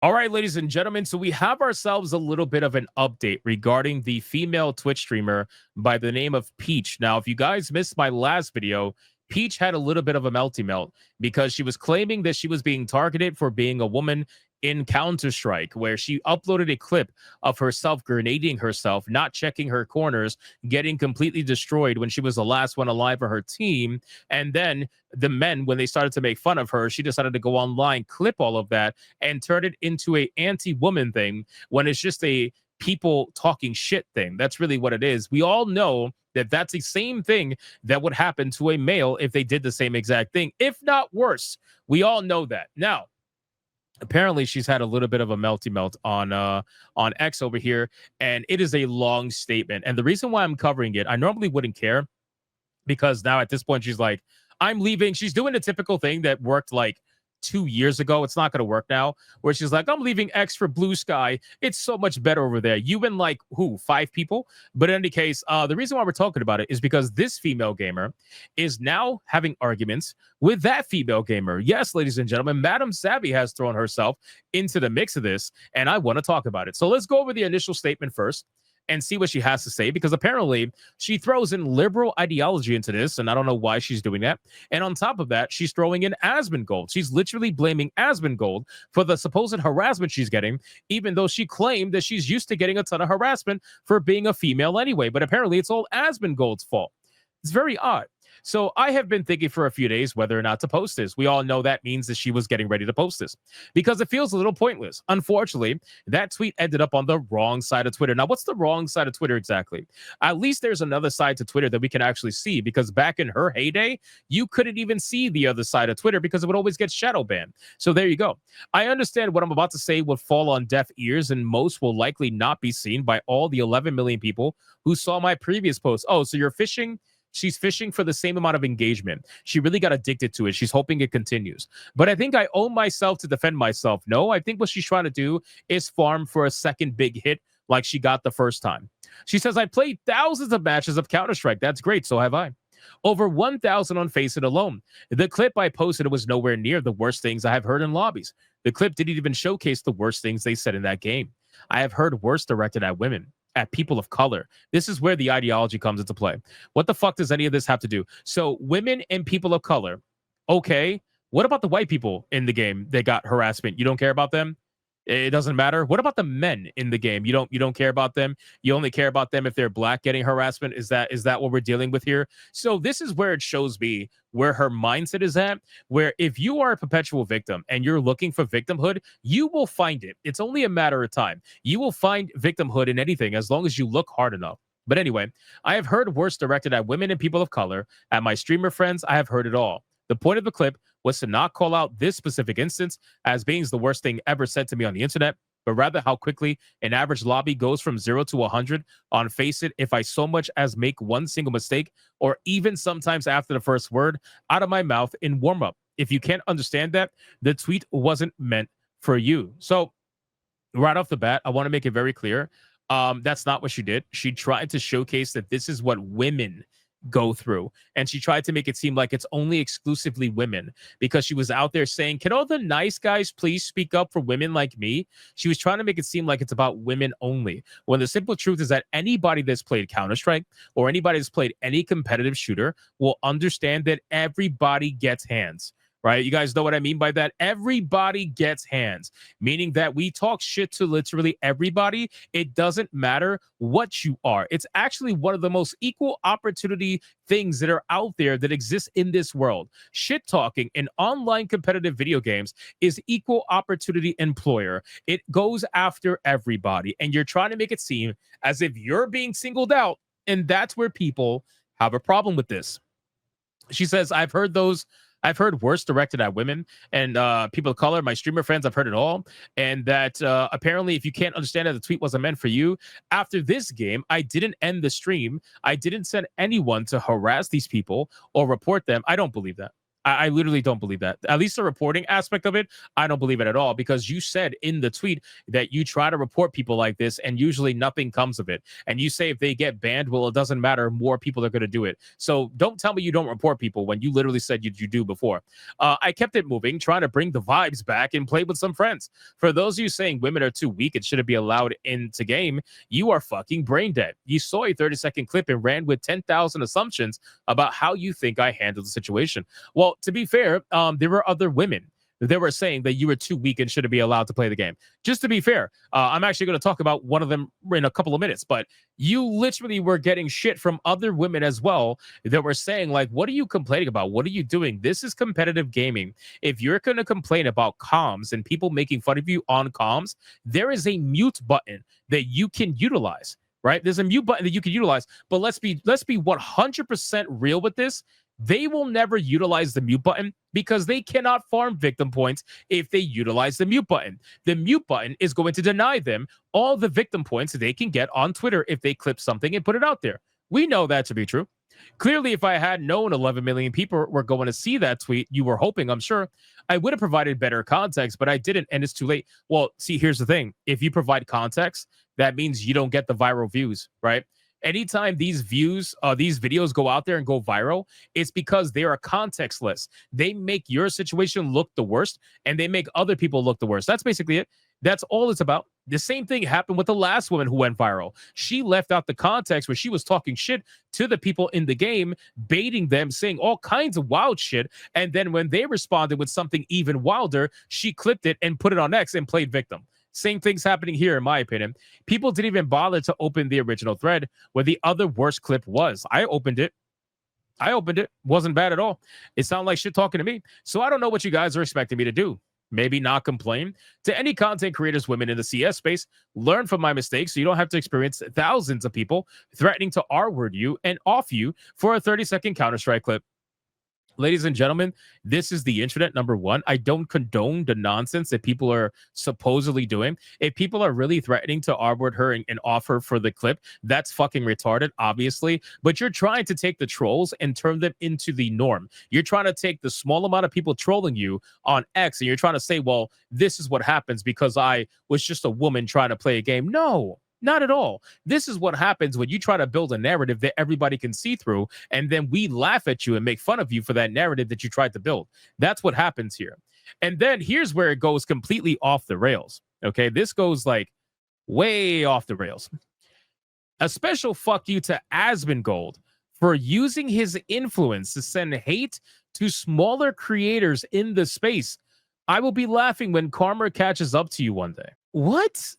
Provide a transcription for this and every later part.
All right, ladies and gentlemen. So we have ourselves a little bit of an update regarding the female Twitch streamer by the name of Peach. Now, if you guys missed my last video, Peach had a little bit of a melty melt because she was claiming that she was being targeted for being a woman in Counter-Strike, where she uploaded a clip of herself grenading herself, not checking her corners, getting completely destroyed when she was the last one alive for her team. And then the men, when they started to make fun of her, she decided to go online, clip all of that, and turn it into a anti-woman thing when it's just a people talking shit thing. That's really what it is. We all know that that's the same thing that would happen to a male if they did the same exact thing, if not worse. We all know that. Now, apparently she's had a little bit of a melty melt on X over here, and it is a long statement. And the reason why I'm covering it, I normally wouldn't care, because now at this point she's like, I'm leaving. She's doing the typical thing that worked like 2 years ago. It's not going to work now, where she's like, I'm leaving X for Blue Sky. It's so much better over there. You and like who, 5 people? But in any case, the reason why we're talking about it is because this female gamer is now having arguments with that female gamer. Yes, ladies and gentlemen, Madam Savvy has thrown herself into the mix of this, and I want to talk about it. So let's go over the initial statement first and see what she has to say, because apparently she throws in liberal ideology into this, and I don't know why she's doing that. And on top of that, she's throwing in Asmongold. She's literally blaming Asmongold for the supposed harassment she's getting, even though she claimed that she's used to getting a ton of harassment for being a female anyway. But apparently it's all Asmongold's fault. It's very odd. So I have been thinking for a few days whether or not to post this. We all know that means that she was getting ready to post this because it feels a little pointless. Unfortunately, that tweet ended up on the wrong side of Twitter. Now, what's the wrong side of Twitter exactly? At least there's another side to Twitter that we can actually see, because back in her heyday, you couldn't even see the other side of Twitter because it would always get shadow banned. So there you go. I understand what I'm about to say would fall on deaf ears, and most will likely not be seen by all the 11 million people who saw my previous post. Oh, so you're fishing? She's fishing for the same amount of engagement. She really got addicted to it. She's hoping it continues. But I think I owe myself to defend myself. No, I think what she's trying to do is farm for a second big hit like she got the first time. She says, I played thousands of matches of Counter-Strike. That's great. So have I. Over 1,000 on Faceit alone. The clip I posted was nowhere near the worst things I have heard in lobbies. The clip didn't even showcase the worst things they said in that game. I have heard worse directed at women, at people of color. This is where the ideology comes into play. What the fuck does any of this have to do? So women and people of color. Okay. What about the white people in the game that got harassment? You don't care about them? It doesn't matter. What about the men in the game? You don't care about them. You only care about them if they're black getting harassment. Is that what we're dealing with here? So this is where it shows me where her mindset is at, where if you are a perpetual victim and you're looking for victimhood, you will find it. It's only a matter of time. You will find victimhood in anything as long as you look hard enough. But anyway, I have heard worse directed at women and people of color. At my streamer friends, I have heard it all. The point of the clip was to not call out this specific instance as being the worst thing ever said to me on the internet, but rather how quickly an average lobby goes from 0 to 100 on Faceit if I so much as make one single mistake, or even sometimes after the first word out of my mouth in warm-up. If you can't understand that, the tweet wasn't meant for you. So right off the bat, I want to make it very clear. That's not what she did. She tried to showcase that this is what women go through, and she tried to make it seem like it's only exclusively women, because she was out there saying, can all the nice guys please speak up for women like me? She was trying to make it seem like it's about women only, when the simple truth is that anybody that's played Counter-Strike or anybody that's played any competitive shooter will understand that everybody gets hands. Right? You guys know what I mean by that? Everybody gets hands, meaning that we talk shit to literally everybody. It doesn't matter what you are. It's actually one of the most equal opportunity things that are out there that exist in this world. Shit talking in online competitive video games is equal opportunity employer. It goes after everybody, and you're trying to make it seem as if you're being singled out, and that's where people have a problem with this. She says, I've heard worse directed at women and people of color. My streamer friends, I've heard it all. And that apparently, if you can't understand that the tweet wasn't meant for you, after this game, I didn't end the stream. I didn't send anyone to harass these people or report them. I don't believe that. I literally don't believe that. At least the reporting aspect of it, I don't believe it at all, because you said in the tweet that you try to report people like this and usually nothing comes of it. And you say if they get banned, well, it doesn't matter. More people are going to do it. So don't tell me you don't report people when you literally said you do before. I kept it moving, trying to bring the vibes back and play with some friends. For those of you saying women are too weak and shouldn't be allowed into game, you are fucking brain dead. You saw a 30-second clip and ran with 10,000 assumptions about how you think I handled the situation. Well, to be fair, there were other women that were saying that you were too weak and shouldn't be allowed to play the game. Just to be fair, I'm actually going to talk about one of them in a couple of minutes, but you literally were getting shit from other women as well that were saying, like, what are you complaining about? What are you doing? This is competitive gaming. If you're going to complain about comms and people making fun of you on comms, there is a mute button that you can utilize, right? There's a mute button that you can utilize, but let's be 100% real with this. They will never utilize the mute button because they cannot farm victim points if they utilize the mute button. The mute button is going to deny them all the victim points they can get on Twitter if they clip something and put it out there. We know that to be true. Clearly, if I had known 11 million people were going to see that tweet, you were hoping, I'm sure, I would have provided better context, but I didn't, and it's too late. Well, see, here's the thing. If you provide context, that means you don't get the viral views, right? Anytime these videos go out there and go viral, it's because they are contextless. They make your situation look the worst and they make other people look the worst. That's basically it. That's all it's about. The same thing happened with the last woman who went viral. She left out the context where she was talking shit to the people in the game, baiting them, saying all kinds of wild shit. And then when they responded with something even wilder, she clipped it and put it on X and played victim. Same thing's happening here, in my opinion. People didn't even bother to open the original thread where the other worst clip was. I opened it. Wasn't bad at all. It sounded like shit talking to me. So I don't know what you guys are expecting me to do. Maybe not complain. To any content creators, women in the CS space, learn from my mistakes so you don't have to experience thousands of people threatening to R-word you and off you for a 30-second Counter-Strike clip. Ladies and gentlemen, this is the internet, number one. I don't condone the nonsense that people are supposedly doing. If people are really threatening to R-word her and offer for the clip, that's fucking retarded, obviously. But you're trying to take the trolls and turn them into the norm. You're trying to take the small amount of people trolling you on X and you're trying to say, well, this is what happens because I was just a woman trying to play a game. No. Not at all. This is what happens when you try to build a narrative that everybody can see through, and then we laugh at you and make fun of you for that narrative that you tried to build. That's what happens here. And then here's where it goes completely off the rails. Okay, this goes like way off the rails. A special fuck you to Asmongold for using his influence to send hate to smaller creators in the space. I will be laughing when karma catches up to you one day. What?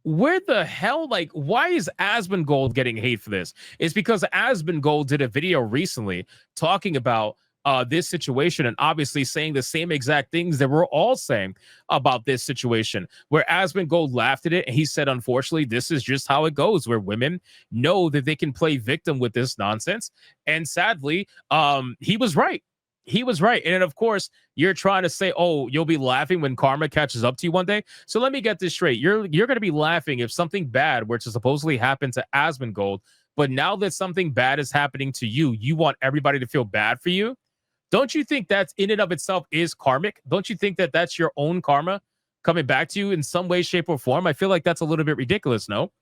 Where the hell, like, why is Asmongold getting hate for this? It's because Asmongold did a video recently talking about this situation and obviously saying the same exact things that we're all saying about this situation, where Asmongold laughed at it and he said, unfortunately, this is just how it goes, where women know that they can play victim with this nonsense. And sadly, he was right. He was right. And then, of course, you're trying to say, oh, you'll be laughing when karma catches up to you one day. So let me get this straight. You're going to be laughing if something bad were to supposedly happen to Asmongold. But now that something bad is happening to you, you want everybody to feel bad for you. Don't you think that's in and of itself is karmic? Don't you think that that's your own karma coming back to you in some way, shape, or form? I feel like that's a little bit ridiculous, no?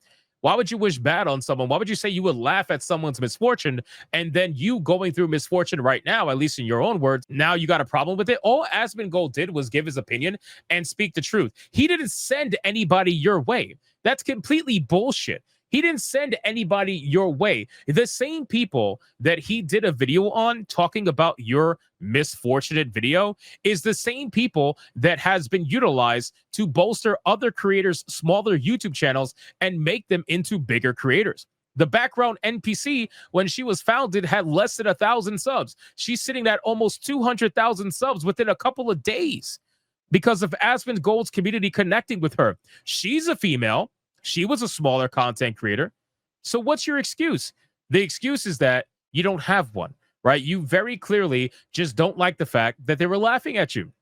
Why would you wish bad on someone? Why would you say you would laugh at someone's misfortune and then you going through misfortune right now, at least in your own words, now you got a problem with it? All Asmongold did was give his opinion and speak the truth. He didn't send anybody your way. That's completely bullshit. He didn't send anybody your way. The same people that he did a video on talking about your misfortunate video is the same people that has been utilized to bolster other creators' smaller YouTube channels and make them into bigger creators. The background NPC, when she was founded, had less than 1,000 subs. She's sitting at almost 200,000 subs within a couple of days because of Asmongold's community connecting with her. She's a female. She was a smaller content creator. So what's your excuse? The excuse is that you don't have one, right? You very clearly just don't like the fact that they were laughing at you.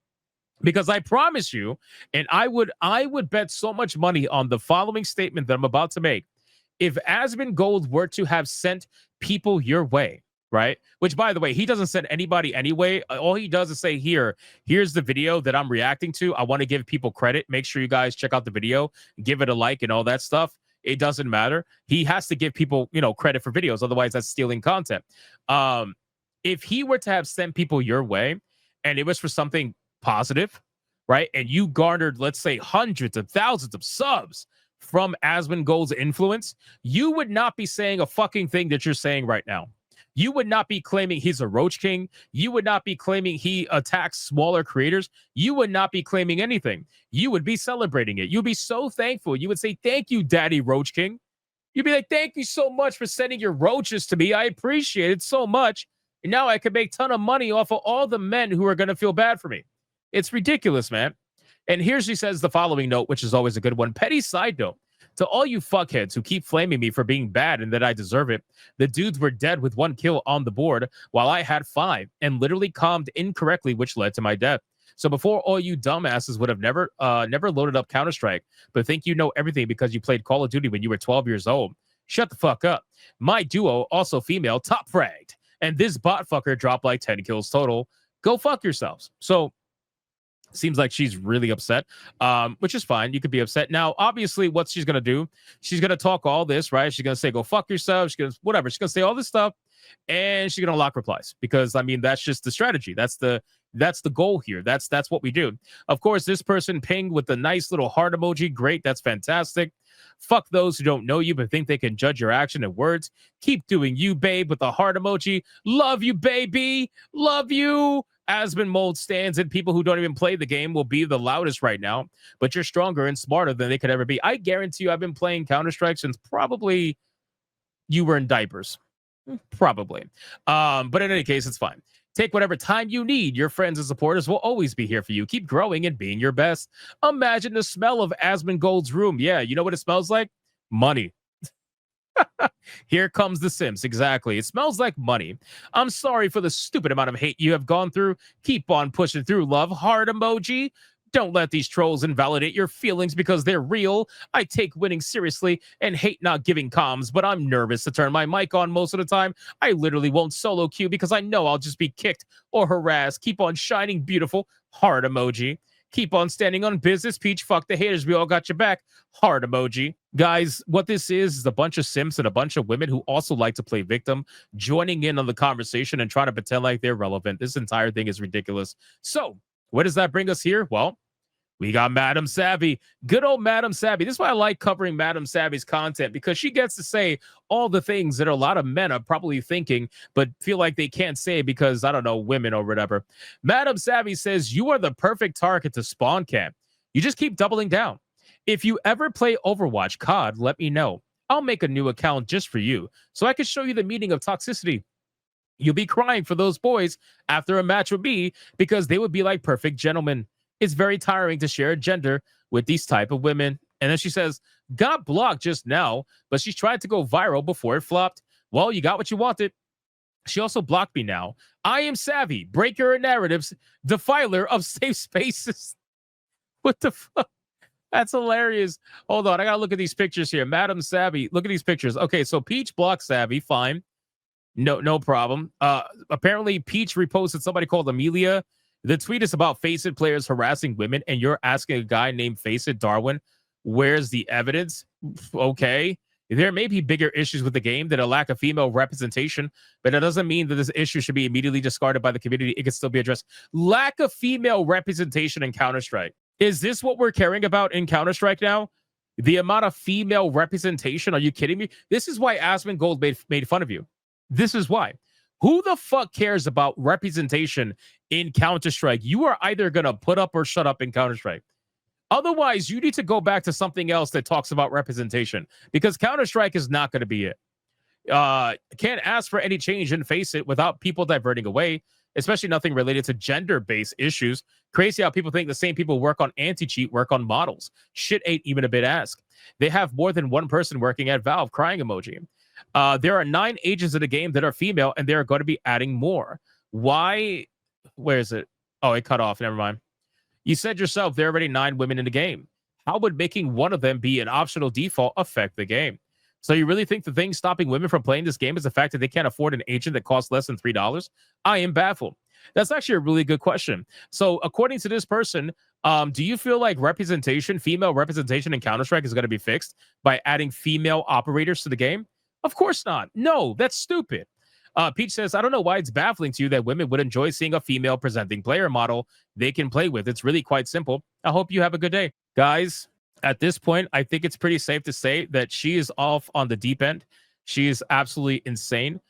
Because I promise you, and I would bet so much money on the following statement that I'm about to make. If Asmongold were to have sent people your way, right? Which, by the way, he doesn't send anybody anyway. All he does is say, here's the video that I'm reacting to. I want to give people credit. Make sure you guys check out the video, give it a like, and all that stuff. It doesn't matter. He has to give people, credit for videos. Otherwise, that's stealing content. If he were to have sent people your way and it was for something positive, right? And you garnered, let's say, hundreds of thousands of subs from Asmongold's influence, you would not be saying a fucking thing that you're saying right now. You would not be claiming he's a roach king. You would not be claiming he attacks smaller creators. You would not be claiming anything. You would be celebrating it. You'd be so thankful. You would say, thank you, Daddy Roach King. You'd be like, thank you so much for sending your roaches to me. I appreciate it so much. And now I can make a ton of money off of all the men who are going to feel bad for me. It's ridiculous, man. And here she says the following note, which is always a good one. Petty side note. To all you fuckheads who keep flaming me for being bad and that I deserve it, the dudes were dead with 1 kill on the board while I had 5 and literally calmed incorrectly, which led to my death. So before, all you dumbasses would have never loaded up Counter-Strike, but think you know everything because you played Call of Duty when you were 12 years old. Shut the fuck up. My duo, also female, top fragged. And this bot fucker dropped like 10 kills total. Go fuck yourselves. So seems like she's really upset, which is fine. You could be upset. Now, obviously, what she's going to do, she's going to talk all this, right? She's going to say, go fuck yourself. She's going to, whatever. She's going to say all this stuff, and she's going to lock replies because, I mean, that's just the strategy. That's the goal here. That's what we do. Of course, this person pinged with the nice little heart emoji. Great. That's fantastic. Fuck those who don't know you but think they can judge your action and words. Keep doing you, babe, with the heart emoji. Love you, baby. Love you. Asmongold stands and people who don't even play the game will be the loudest right now, but you're stronger and smarter than they could ever be. I guarantee you I've been playing Counter-Strike since probably you were in diapers. Probably. But in any case, it's fine. Take whatever time you need. Your friends and supporters will always be here for you. Keep growing and being your best. Imagine the smell of Asmongold's room. Yeah, you know what it smells like? Money. Here comes the simps. Exactly. It smells like money. I'm sorry for the stupid amount of hate you have gone through. Keep on pushing through, love. Heart emoji. Don't let these trolls invalidate your feelings because they're real. I take winning seriously and hate not giving comms, but I'm nervous to turn my mic on most of the time. I literally won't solo queue because I know I'll just be kicked or harassed. Keep on shining beautiful. Heart emoji. Keep on standing on business, Peach. Fuck the haters. We all got your back. Heart emoji. Guys, what this is a bunch of simps and a bunch of women who also like to play victim joining in on the conversation and trying to pretend like they're relevant. This entire thing is ridiculous. So, where does that bring us here? Well, we got Madam Savvy. Good old Madam Savvy. This is why I like covering Madam Savvy's content, because she gets to say all the things that a lot of men are probably thinking, but feel like they can't say because, I don't know, women or whatever. Madam Savvy says, you are the perfect target to spawn camp. You just keep doubling down. If you ever play Overwatch COD, let me know. I'll make a new account just for you so I can show you the meaning of toxicity. You'll be crying for those boys after a match with me because they would be like perfect gentlemen. It's very tiring to share a gender with these type of women. And then she says, got blocked just now, but she tried to go viral before it flopped. Well, you got what you wanted. She also blocked me now. I am Savvy, breaker of narratives, defiler of safe spaces. What the fuck? That's hilarious. Hold on, I gotta look at these pictures here. Madam Savvy, look at these pictures. Okay, so Peach blocked Savvy, fine. No problem. Apparently Peach reposted somebody called Amelia. The tweet is about Faceit players harassing women, and you're asking a guy named Faceit Darwin, where's the evidence? Okay. There may be bigger issues with the game than a lack of female representation, but it doesn't mean that this issue should be immediately discarded by the community. It can still be addressed. Lack of female representation in Counter-Strike. Is this what we're caring about in Counter-Strike now? The amount of female representation? Are you kidding me? This is why Asmongold made fun of you. This is why. Who the fuck cares about representation in Counter-Strike? You are either going to put up or shut up in Counter-Strike. Otherwise, you need to go back to something else that talks about representation, because Counter-Strike is not going to be it. Can't ask for any change and face it without people diverting away, especially nothing related to gender-based issues. Crazy how people think the same people work on anti-cheat work on models. Shit ain't even a bit ask. They have more than one person working at Valve. Crying emoji. There are 9 agents in the game that are female, and they're going to be adding more. Why? Where is it? Oh, it cut off. Never mind. You said yourself there are already 9 women in the game. How would making one of them be an optional default affect the game? So you really think the thing stopping women from playing this game is the fact that they can't afford an agent that costs less than $3? I am baffled. That's actually a really good question. So according to this person, do you feel like representation, female representation in Counter-Strike is going to be fixed by adding female operators to the game? Of course not. No, that's stupid. Peach says, I don't know why it's baffling to you that women would enjoy seeing a female presenting player model they can play with. It's really quite simple. I hope you have a good day. Guys, at this point, I think it's pretty safe to say that she is off on the deep end. She is absolutely insane.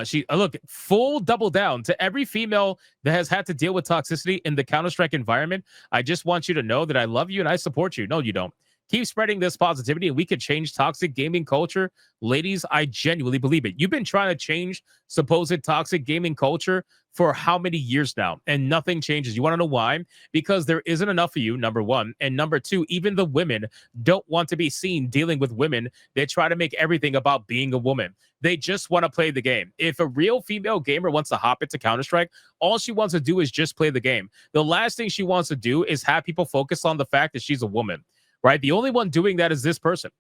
She look, full double down to every female that has had to deal with toxicity in the Counter-Strike environment. I just want you to know that I love you and I support you. No, you don't. Keep spreading this positivity and we could change toxic gaming culture. Ladies, I genuinely believe it. You've been trying to change supposed toxic gaming culture for how many years now? And nothing changes. You want to know why? Because there isn't enough of you, number one. And number two, even the women don't want to be seen dealing with women. They try to make everything about being a woman. They just want to play the game. If a real female gamer wants to hop into Counter-Strike, all she wants to do is just play the game. The last thing she wants to do is have people focus on the fact that she's a woman. Right? The only one doing that is this person.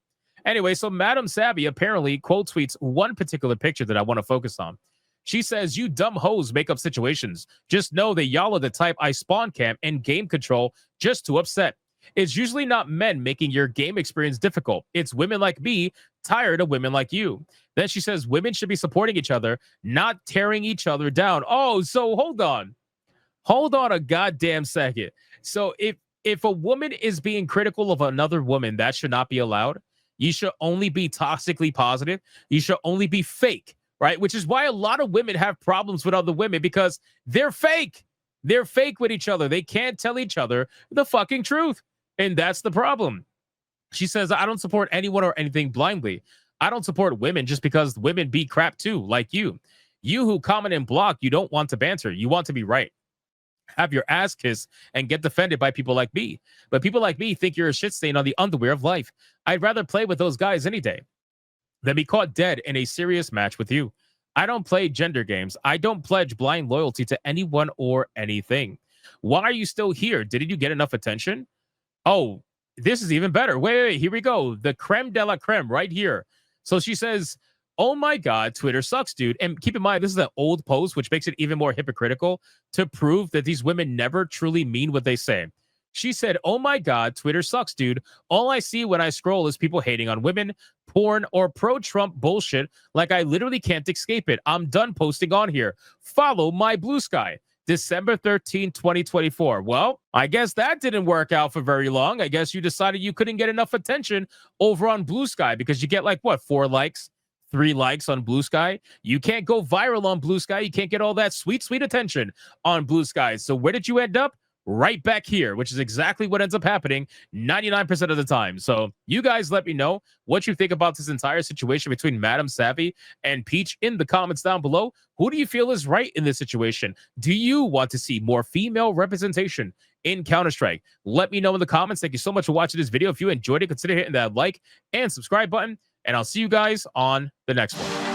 Anyway, so Madam Savvy apparently quote tweets one particular picture that I want to focus on. She says, you dumb hoes make up situations. Just know that y'all are the type I spawn camp and game control just to upset. It's usually not men making your game experience difficult. It's women like me tired of women like you. Then she says, women should be supporting each other, not tearing each other down. Oh, so hold on. Hold on a goddamn second. So if a woman is being critical of another woman, that should not be allowed. You should only be toxically positive. You should only be fake, right? Which is why a lot of women have problems with other women because they're fake. They're fake with each other. They can't tell each other the fucking truth. And that's the problem. She says, I don't support anyone or anything blindly. I don't support women just because women be crap too, like you. You who comment and block, you don't want to banter. You want to be right. Have your ass kissed and get defended by people like me. But people like me think you're a shit stain on the underwear of life. I'd rather play with those guys any day than be caught dead in a serious match with you. I don't play gender games. I don't pledge blind loyalty to anyone or anything. Why are you still here? Didn't you get enough attention? Oh, this is even better. Wait, here we go. The creme de la creme right here. So she says, oh my God, Twitter sucks, dude. And keep in mind, this is an old post, which makes it even more hypocritical to prove that these women never truly mean what they say. She said, oh my God, Twitter sucks, dude. All I see when I scroll is people hating on women, porn, or pro-Trump bullshit. Like I literally can't escape it. I'm done posting on here. Follow my blue sky. December 13, 2024. Well, I guess that didn't work out for very long. I guess you decided you couldn't get enough attention over on Blue Sky because you get like, what, 4 likes? 3 likes on Blue Sky. You can't go viral on Blue Sky. You can't get all that sweet, sweet attention on Blue Sky. So where did you end up? Right back here, which is exactly what ends up happening 99% of the time. So you guys let me know what you think about this entire situation between Madam Savvy and Peach in the comments down below. Who do you feel is right in this situation? Do you want to see more female representation in Counter-Strike? Let me know in the comments. Thank you so much for watching this video. If you enjoyed it, consider hitting that like and subscribe button. And I'll see you guys on the next one.